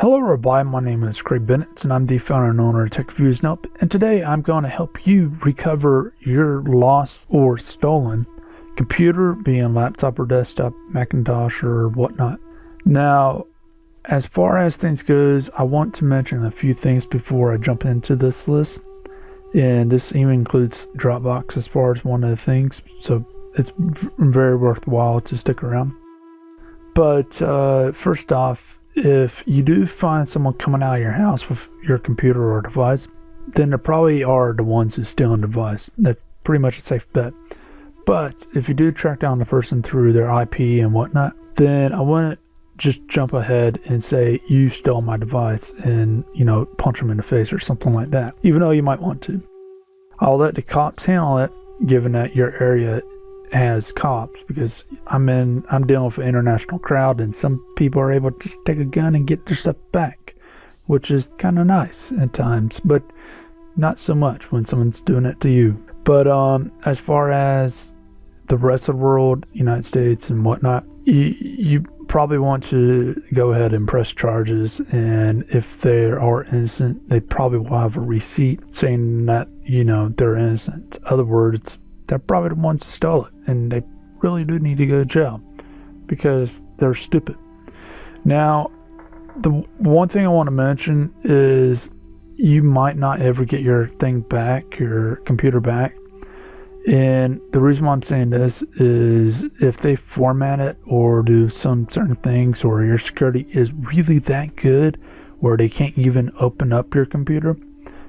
Hello everybody, my name is Craig Bennett and I'm the founder and owner of TechViewsNope, and today I'm going to help you recover your lost or stolen computer, being laptop or desktop, Macintosh or whatnot. Now, as far as things goes, I want to mention a few things before I jump into this list, and this even includes Dropbox as far as one of the things, so it's very worthwhile to stick around. But first off, if you do find someone coming out of your house with your computer or device, then they probably are the ones who steal the device. That's pretty much a safe bet. But if you do track down the person through their IP and whatnot, then I wouldn't just jump ahead and say you stole my device and, punch them in the face or something like that, even though you might want to. I'll let the cops handle it, given that your area has cops, because I'm dealing with an international crowd, and some people are able to just take a gun and get their stuff back, which is kind of nice at times, but not so much when someone's doing it to you. But as far as the rest of the world, United States and whatnot, you probably want to go ahead and press charges, and if they are innocent, they probably will have a receipt saying that they're innocent. In other words, they're probably the ones who stole it, and they really do need to go to jail because they're stupid. Now, the one thing I want to mention is you might not ever get your thing back, your computer back. And the reason why I'm saying this is if they format it or do some certain things, or your security is really that good where they can't even open up your computer,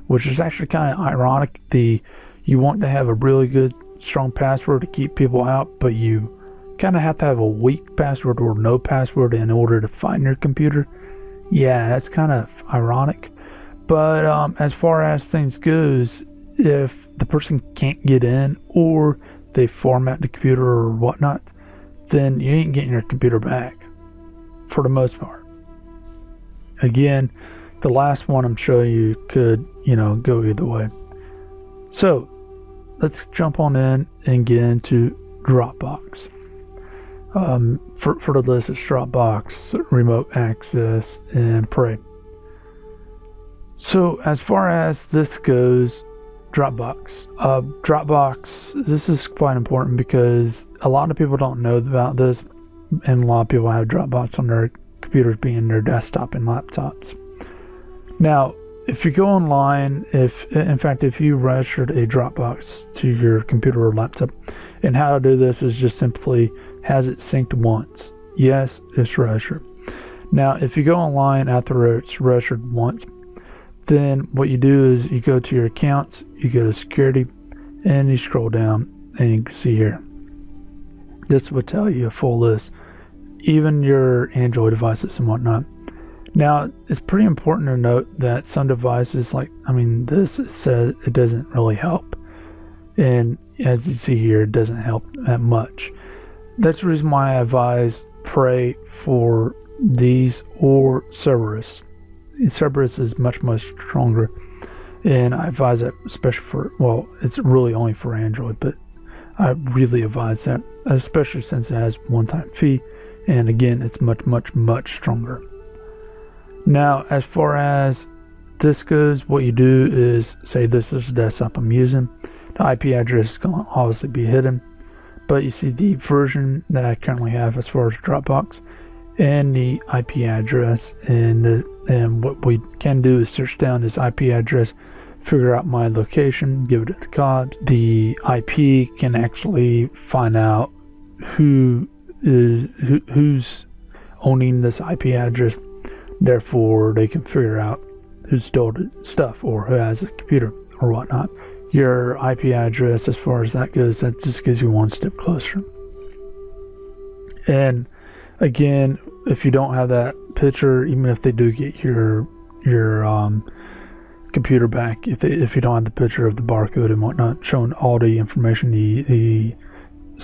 which is actually kind of ironic. You want to have a really good strong password to keep people out, but you kind of have to have a weak password or no password in order to find your computer. Yeah, that's kind of ironic. But as far as things goes, if the person can't get in or they format the computer or whatnot, then you ain't getting your computer back for the most part. Again, the last one I'm showing you could go either way. So let's jump on in and get into Dropbox. For the list, it's Dropbox, Remote Access, and Prey. So as far as this goes, Dropbox. Dropbox, this is quite important because a lot of people don't know about this, and a lot of people have Dropbox on their computers, being their desktop and laptops. Now, if you go online, if you registered a Dropbox to your computer or laptop, and how to do this is just simply, has it synced once? Yes, it's registered. Now, if you go online after it's registered once, then what you do is you go to your accounts, you go to security, and you scroll down, and you can see here. This will tell you a full list, even your Android devices and whatnot. Now, it's pretty important to note that some devices, this says it doesn't really help. And as you see here, it doesn't help that much. That's the reason why I advise Prey for these, or Cerberus. Cerberus is much, much stronger. And I advise that especially it's really only for Android, but I really advise that, especially since it has one-time fee. And again, it's much, much, much stronger. Now, as far as this goes, what you do is say this is the desktop I'm using. The IP address is going to obviously be hidden, but you see the version that I currently have as far as Dropbox and the IP address, and what we can do is search down this IP address, figure out my location, give it a code. The IP can actually find out who's owning this IP address. Therefore, they can figure out who stole the stuff or who has a computer or whatnot. Your IP address, as far as that goes, that just gives you one step closer. And again, if you don't have that picture, even if they do get your computer back, if you don't have the picture of the barcode and whatnot showing all the information, the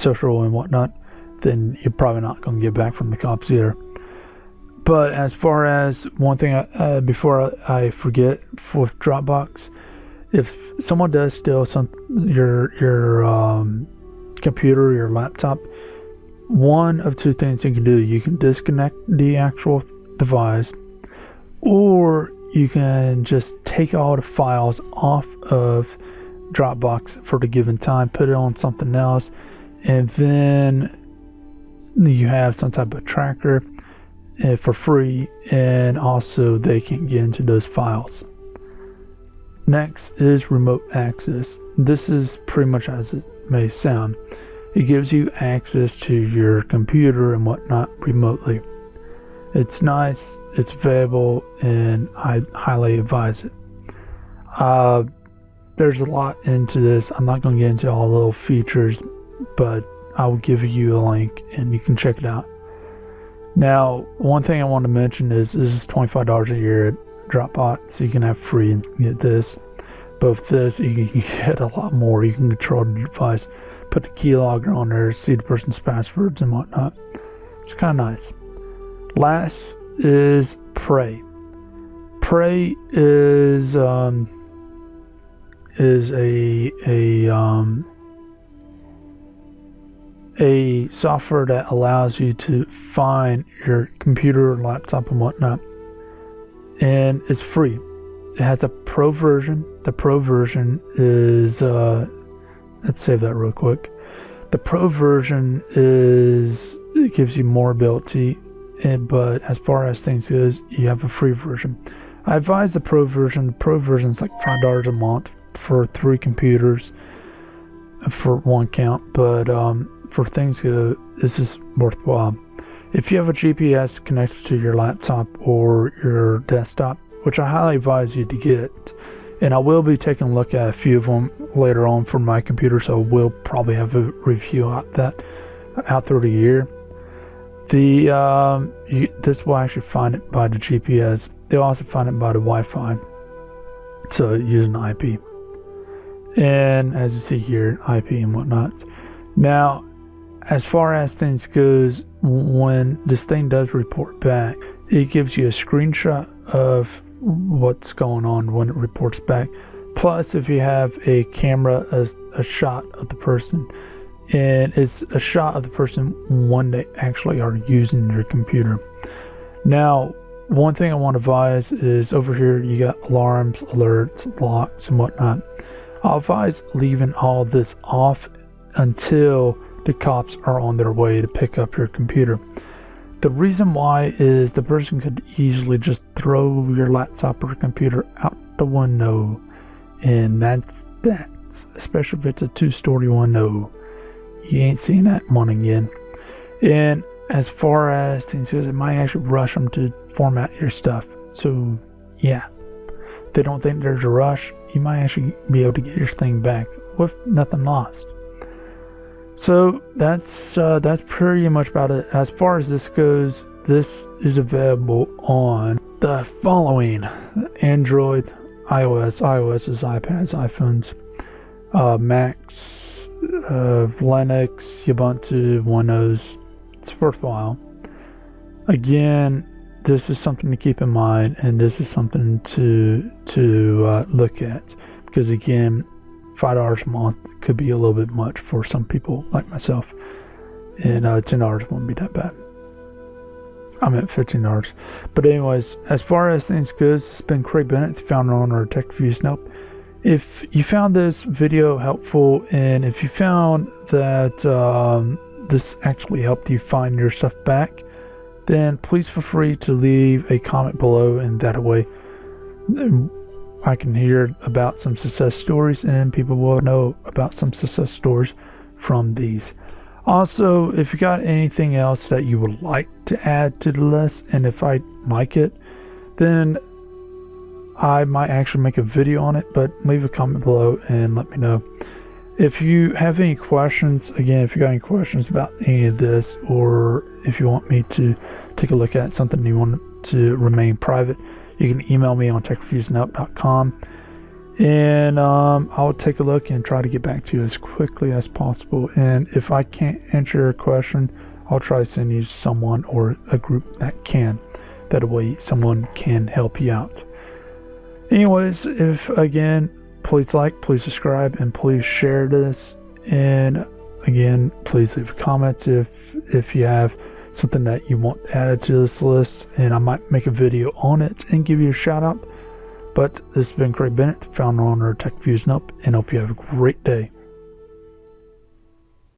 social and whatnot, then you're probably not going to get back from the cops either. But as far as one thing, before I forget, for Dropbox, if someone does steal your computer, your laptop, one of two things you can do. You can disconnect the actual device, or you can just take all the files off of Dropbox for the given time, put it on something else, and then you have some type of tracker for free, and also they can get into those files. Next is remote access. This is pretty much as it may sound. It gives you access to your computer and whatnot remotely. It's nice, it's available, and I highly advise it. There's a lot into this. I'm not going to get into all the little features, but I will give you a link and you can check it out. Now, one thing I want to mention is this is $25 a year at Dropbox, so you can have free and get this. But with this, you can get a lot more. You can control the device, put the keylogger on there, see the person's passwords and whatnot. It's kind of nice. Last is Pray. Pray is a software that allows you to find your computer, laptop, and whatnot, and it's free. It has a pro version. The pro version is let's save that real quick. The pro version it gives you more ability, but as far as things goes, you have a free version. I advise the pro version. The pro version is like $5 a month for 3 computers for one count, but for things go, this is worthwhile. If you have a GPS connected to your laptop or your desktop, which I highly advise you to get, and I will be taking a look at a few of them later on for my computer, so we'll probably have a review out through the year. This will actually find it by the GPS. They'll also find it by the Wi-Fi, so using IP. And as you see here, IP and whatnot. Now, as far as things goes, when this thing does report back, it gives you a screenshot of what's going on when it reports back. Plus, if you have a camera, a shot of the person, and it's a shot of the person when they actually are using your computer. Now, one thing I want to advise is over here you got alarms, alerts, locks, and whatnot. I'll advise leaving all this off until the cops are on their way to pick up your computer. The reason why is the person could easily just throw your laptop or computer out the window, and that's especially if it's a 2-story window. You ain't seen that one again. And as far as things goes, it might actually rush them to format your stuff. So yeah, if they don't think there's a rush, you might actually be able to get your thing back with nothing lost. So that's pretty much about it. As far as this goes, this is available on the following: Android, iOS is iPads, iPhones, Macs, Linux, Ubuntu, Windows. It's worthwhile. Again, this is something to keep in mind, and this is something to look at, because again, $5 a month could be a little bit much for some people like myself, and $10 won't be that bad. I meant $15. But anyways, as far as things goes, it's been Craig Bennett, the founder and owner of Tech Reviews Help. If you found this video helpful, and if you found that this actually helped you find your stuff back, then please feel free to leave a comment below, and that way I can hear about some success stories, and people will know about some success stories from these. Also, if you got anything else that you would like to add to the list, and if I like it, then I might actually make a video on it, but leave a comment below and let me know. If you have any questions, again, if you got any questions about any of this, or if you want me to take a look at something you want to remain private, you can email me on techreviewsandhelp.com, and I'll take a look and try to get back to you as quickly as possible. And if I can't answer your question, I'll try to send you someone or a group that can. That way someone can help you out. Anyways, if again, please like, please subscribe, and please share this. And again, please leave a comment if you have something that you want added to this list, and I might make a video on it and give you a shout out. But this has been Craig Bennett, founder and owner of TechViews and hope you have a great day.